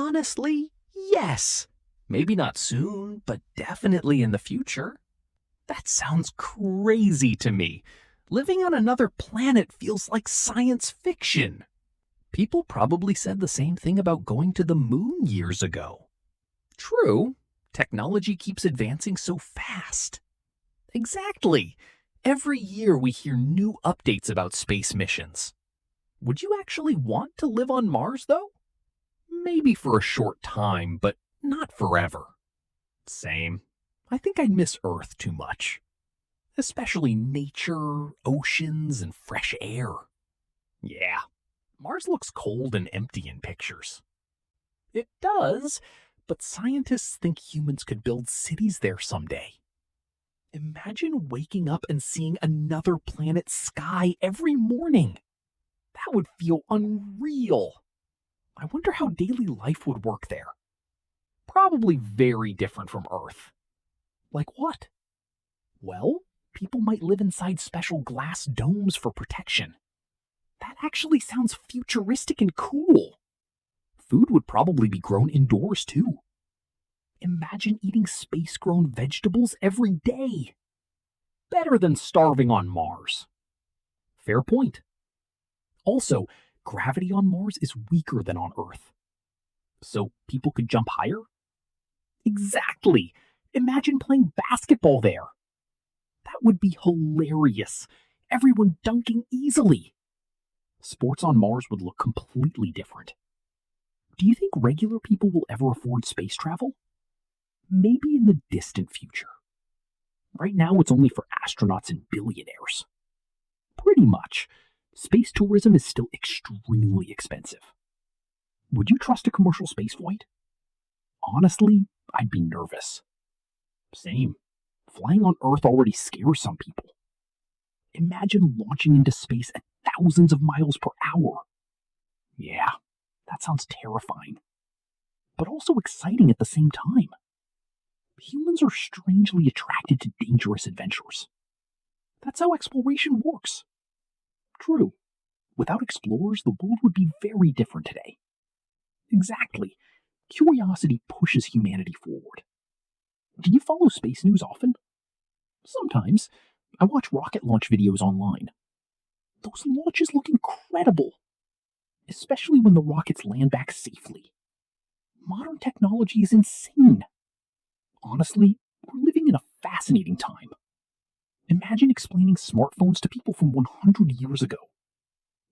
Honestly, yes. Maybe not soon, but definitely in the future. That sounds crazy to me. Living on another planet feels like science fiction. People probably said the same thing about going to the moon years ago. True, technology keeps advancing so fast. Exactly. Every year we hear new updates about space missions. Would you actually want to live on Mars, though? Maybe for a short time, but not forever. Same. I think I'd miss Earth too much. Especially nature, oceans, and fresh air. Yeah, Mars looks cold and empty in pictures. It does, but scientists think humans could build cities there someday. Imagine waking up and seeing another planet's sky every morning. That would feel unreal. I wonder how daily life would work there. Probably very different from Earth. Like what? Well, people might live inside special glass domes for protection. That actually sounds futuristic and cool. Food would probably be grown indoors too. Imagine eating space-grown vegetables every day. Better than starving on Mars. Fair point. Also, gravity on Mars is weaker than on Earth. So people could jump higher? Exactly. Imagine playing basketball there. That would be hilarious. Everyone dunking easily. Sports on Mars would look completely different. Do you think regular people will ever afford space travel? Maybe in the distant future. Right now, it's only for astronauts and billionaires. Pretty much. Space tourism is still extremely expensive. Would you trust a commercial spaceflight? Honestly, I'd be nervous. Same. Flying on Earth already scares some people. Imagine launching into space at thousands of miles per hour. Yeah, that sounds terrifying. But also exciting at the same time. Humans are strangely attracted to dangerous adventures. That's how exploration works. True. Without explorers, the world would be very different today. Exactly. Curiosity pushes humanity forward. Do you follow space news often? Sometimes. I watch rocket launch videos online. Those launches look incredible, especially when the rockets land back safely. Modern technology is insane. Honestly, we're living in a fascinating time. Imagine explaining smartphones to people from 100 years ago.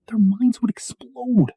Their minds would explode.